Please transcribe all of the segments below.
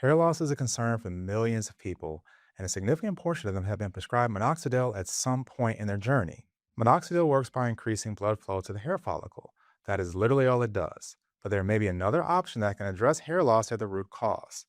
Hair loss is a concern for millions of people, and a significant portion of them have been prescribed minoxidil at some point in their journey. Minoxidil works by increasing blood flow to the hair follicle. That is literally all it does. But there may be another option that can address hair loss at the root cause.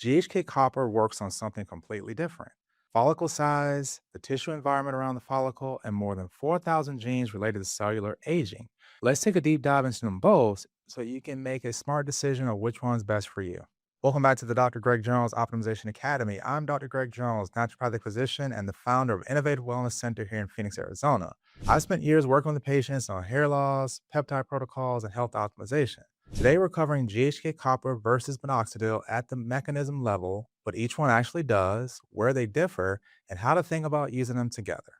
GHK copper works on something completely different. Follicle size, the tissue environment around the follicle, and more than 4,000 genes related to cellular aging. Let's take a deep dive into them both so you can make a smart decision on which one's best for you. Welcome back to the Dr. Greg Jones Optimization Academy. I'm Dr. Greg Jones, naturopathic physician and the founder of Innovative Wellness Center here in Phoenix, Arizona. I spent years working with the patients on hair loss, peptide protocols, and health optimization. Today, we're covering GHK copper versus minoxidil at the mechanism level, what each one actually does, where they differ, and how to think about using them together.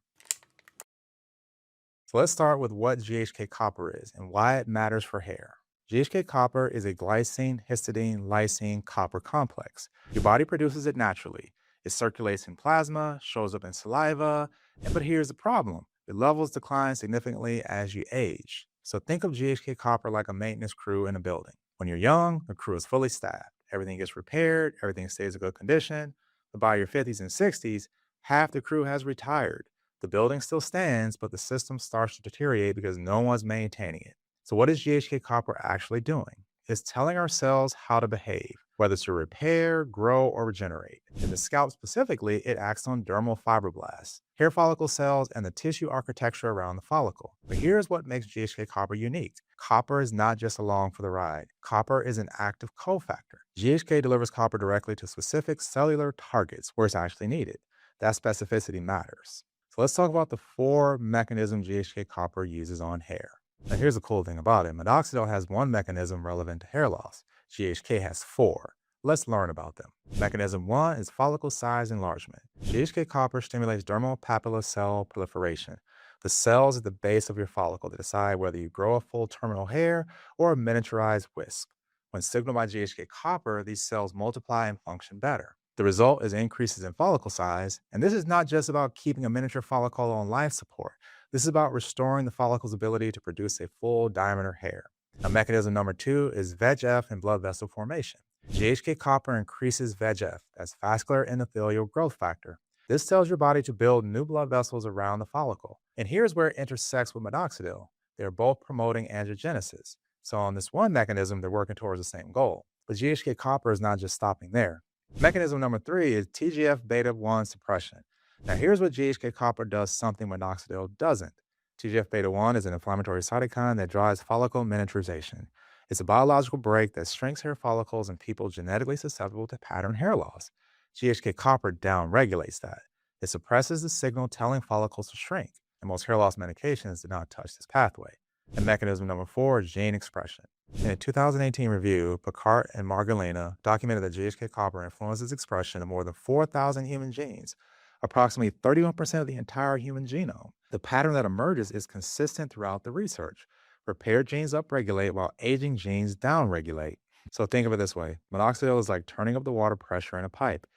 So let's start with what GHK copper is and why it matters for hair. GHK copper is a glycine, histidine, lysine copper complex. Your body produces it naturally. It circulates in plasma, shows up in saliva, but here's the problem. The levels decline significantly as you age. So think of GHK copper like a maintenance crew in a building. When you're young, the crew is fully staffed. Everything gets repaired, everything stays in good condition. But by your 50s and 60s, half the crew has retired. The building still stands, but the system starts to deteriorate because no one's maintaining it. So, what is GHK copper actually doing? It's telling our cells how to behave, whether to repair, grow, or regenerate. In the scalp specifically, it acts on dermal fibroblasts, hair follicle cells, and the tissue architecture around the follicle. But here's what makes GHK copper unique. Copper is not just along for the ride. Copper is an active cofactor. GHK delivers copper directly to specific cellular targets where it's actually needed. That specificity matters. So let's talk about the four mechanisms GHK copper uses on hair. Now here's the cool thing about it. Minoxidil has one mechanism relevant to hair loss. GHK has four. Let's learn about them. Mechanism one is follicle size enlargement. GHK copper stimulates dermal papilla cell proliferation, the cells at the base of your follicle that decide whether you grow a full terminal hair or a miniaturized wisp. When signaled by GHK copper, these cells multiply and function better. The result is increases in follicle size, and this is not just about keeping a miniature follicle on life support. This is about restoring the follicle's ability to produce a full diameter hair. Now, mechanism number two is VEGF and blood vessel formation. GHK copper increases VEGF, that's vascular endothelial growth factor. This tells your body to build new blood vessels around the follicle. And here's where it intersects with minoxidil. They're both promoting angiogenesis. So on this one mechanism, they're working towards the same goal. But GHK copper is not just stopping there. Mechanism number three is TGF beta 1 suppression. Now, here's what GHK copper does something minoxidil doesn't. TGF beta 1 is an inflammatory cytokine that drives follicle miniaturization. It's a biological break that shrinks hair follicles in people genetically susceptible to pattern hair loss. GHK copper downregulates that. It suppresses the signal telling follicles to shrink, and most hair loss medications do not touch this pathway. And mechanism number four is gene expression. In a 2018 review, Picard and Margolina documented that GHK copper influences expression of more than 4,000 human genes, approximately 31% of the entire human genome. The pattern that emerges is consistent throughout the research. Repaired genes upregulate while aging genes downregulate. So think of it this way. Minoxidil is like turning up the water pressure in a pipe.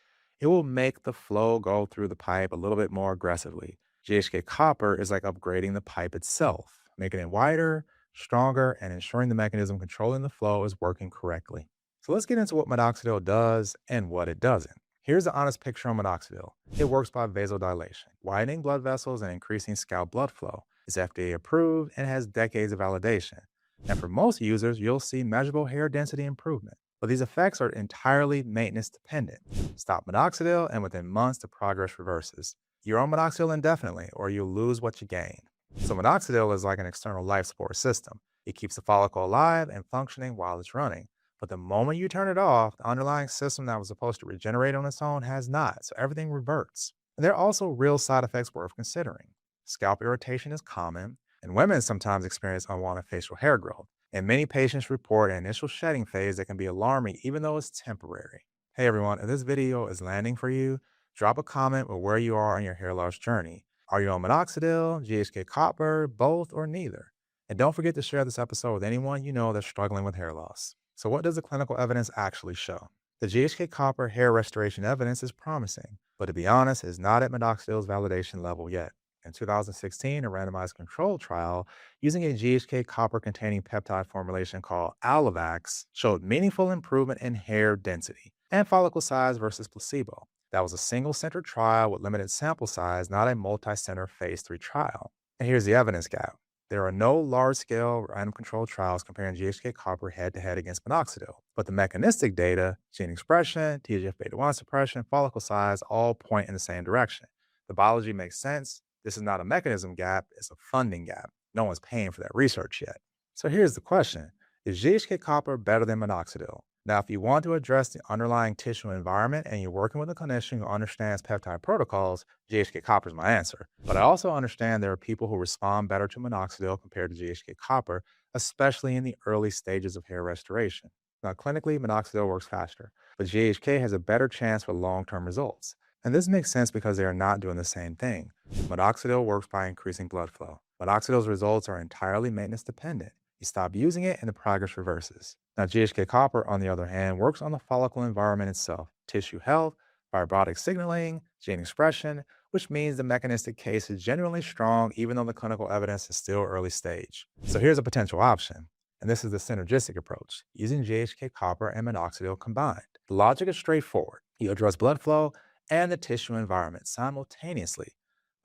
It will make the flow go through the pipe a little bit more aggressively. GHK copper is like upgrading the pipe itself, making it wider, stronger, and ensuring the mechanism controlling the flow is working correctly. So let's get into what minoxidil does and what it doesn't. Here's the honest picture on minoxidil. It works by vasodilation, widening blood vessels and increasing scalp blood flow. It's FDA approved and has decades of validation. And for most users, you'll see measurable hair density improvement. But these effects are entirely maintenance dependent. Stop minoxidil, and within months, the progress reverses. You're on minoxidil indefinitely, or you'll lose what you gain. So minoxidil is like an external life support system. It keeps the follicle alive and functioning while it's running. But the moment you turn it off, the underlying system that was supposed to regenerate on its own has not, so everything reverts. And there are also real side effects worth considering. Scalp irritation is common, and women sometimes experience unwanted facial hair growth. And many patients report an initial shedding phase that can be alarming even though it's temporary. Hey everyone, if this video is landing for you, drop a comment with where you are on your hair loss journey. Are you on minoxidil, GHK copper, both, or neither? And don't forget to share this episode with anyone you know that's struggling with hair loss. So what does the clinical evidence actually show? The GHK copper hair restoration evidence is promising, but to be honest, is not at minoxidil's validation level yet. In 2016, a randomized controlled trial using a GHK copper containing peptide formulation called Alavax showed meaningful improvement in hair density. and follicle size versus placebo. That was a single center trial with limited sample size, not a multi center phase 3 trial. And here's the evidence gap. There are no large scale random controlled trials comparing GHK copper head to head against minoxidil, but the mechanistic data, gene expression, TGF beta 1 suppression, follicle size all point in the same direction. The biology makes sense. This is not a mechanism gap, it's a funding gap. No one's paying for that research yet. So here's the question: is GHK copper better than minoxidil? Now, if you want to address the underlying tissue environment and you're working with a clinician who understands peptide protocols, GHK copper is my answer. But I also understand there are people who respond better to minoxidil compared to GHK copper, especially in the early stages of hair restoration. Now, clinically, minoxidil works faster, but GHK has a better chance for long term results. And this makes sense because they are not doing the same thing. Minoxidil works by increasing blood flow. Minoxidil's results are entirely maintenance dependent. You stop using it and the progress reverses. Now, GHK copper, on the other hand, works on the follicle environment itself, tissue health, fibrotic signaling, gene expression, which means the mechanistic case is genuinely strong even though the clinical evidence is still early stage. So here's a potential option, and this is the synergistic approach, using GHK copper and minoxidil combined. The logic is straightforward. You address blood flow and the tissue environment simultaneously.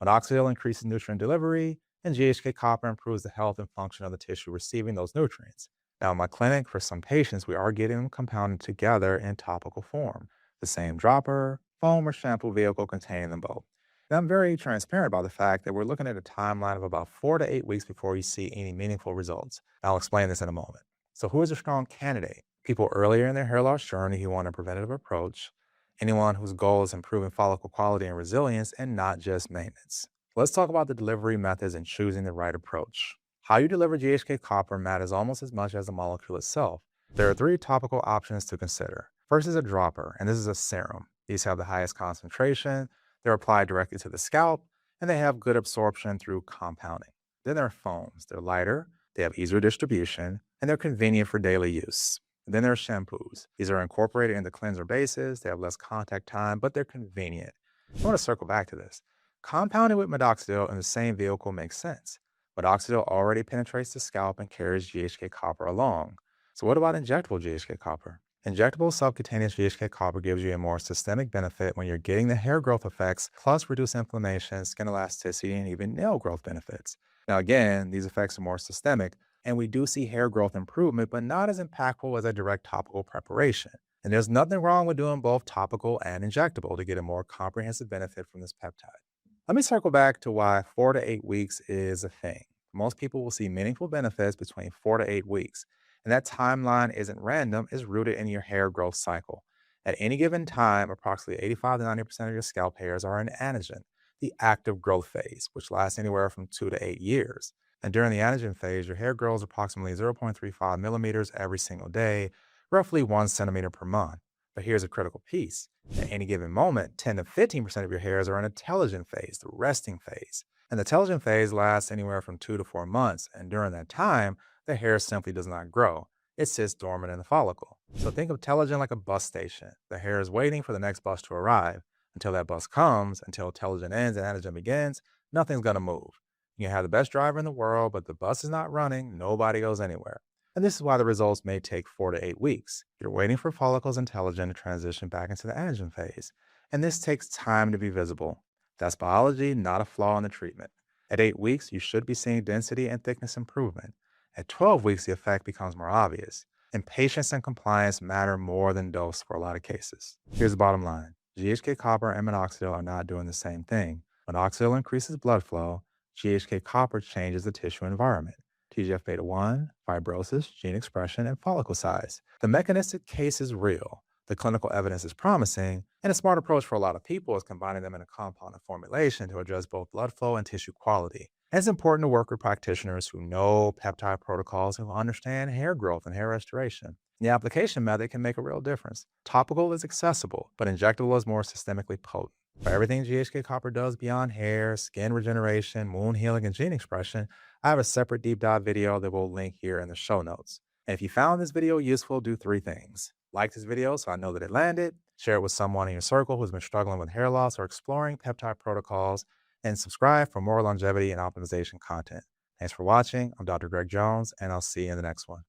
Minoxidil increases nutrient delivery, and GHK copper improves the health and function of the tissue receiving those nutrients. Now, in my clinic, for some patients, we are getting them compounded together in topical form, the same dropper, foam, or shampoo vehicle containing them both. And I'm very transparent about the fact that we're looking at a timeline of about 4 to 8 weeks before you see any meaningful results. I'll explain this in a moment. So, who is a strong candidate? People earlier in their hair loss journey who want a preventative approach, anyone whose goal is improving follicle quality and resilience and not just maintenance. Let's talk about the delivery methods and choosing the right approach. How you deliver GHK copper matters almost as much as the molecule itself. There are 3 topical options to consider. First is a dropper, and this is a serum. These have the highest concentration, they're applied directly to the scalp, and they have good absorption through compounding. Then there are foams. They're lighter, they have easier distribution, and they're convenient for daily use. And then there are shampoos. These are incorporated into cleanser bases, they have less contact time, but they're convenient. I want to circle back to this. Compounding with minoxidil in the same vehicle makes sense. Minoxidil already penetrates the scalp and carries GHK copper along. So what about injectable GHK copper? Injectable subcutaneous GHK copper gives you a more systemic benefit when you're getting the hair growth effects, plus reduce inflammation, skin elasticity, and even nail growth benefits. Now again, these effects are more systemic, and we do see hair growth improvement, but not as impactful as a direct topical preparation. And there's nothing wrong with doing both topical and injectable to get a more comprehensive benefit from this peptide. Let me circle back to why 4 to 8 weeks is a thing. Most people will see meaningful benefits between 4 to 8 weeks, and that timeline isn't random, it's rooted in your hair growth cycle. At any given time, approximately 85 to 90% of your scalp hairs are in anagen, the active growth phase, which lasts anywhere from 2 to 8 years. And during the anagen phase, your hair grows approximately 0.35 millimeters every single day, roughly 1 centimeter per month. But here's a critical piece. At any given moment, 10 to 15% of your hairs are in a telogen phase, the resting phase. And the telogen phase lasts anywhere from 2 to 4 months. And during that time, the hair simply does not grow. It sits dormant in the follicle. So think of telogen like a bus station. The hair is waiting for the next bus to arrive. Until that bus comes, until telogen ends and anagen begins, nothing's going to move. You can have the best driver in the world, but the bus is not running, nobody goes anywhere. And this is why the results may take 4 to 8 weeks. You're waiting for follicles and telogen to transition back into the anagen phase. And this takes time to be visible. That's biology, not a flaw in the treatment. At 8 weeks, you should be seeing density and thickness improvement. At 12 weeks, the effect becomes more obvious. And patience and compliance matter more than dose for a lot of cases. Here's the bottom line. GHK copper and minoxidil are not doing the same thing. Minoxidil increases blood flow. GHK copper changes the tissue environment. TGF beta 1, fibrosis, gene expression, and follicle size. The mechanistic case is real. The clinical evidence is promising, and a smart approach for a lot of people is combining them in a compounded formulation to address both blood flow and tissue quality. And it's important to work with practitioners who know peptide protocols and who understand hair growth and hair restoration. The application method can make a real difference. Topical is accessible, but injectable is more systemically potent. For everything GHK copper does beyond hair, skin regeneration, wound healing, and gene expression, I have a separate deep dive video that we'll link here in the show notes. And if you found this video useful, do 3 things. Like this video so I know that it landed, share it with someone in your circle who's been struggling with hair loss or exploring peptide protocols, and subscribe for more longevity and optimization content. Thanks for watching. I'm Dr. Greg Jones, and I'll see you in the next one.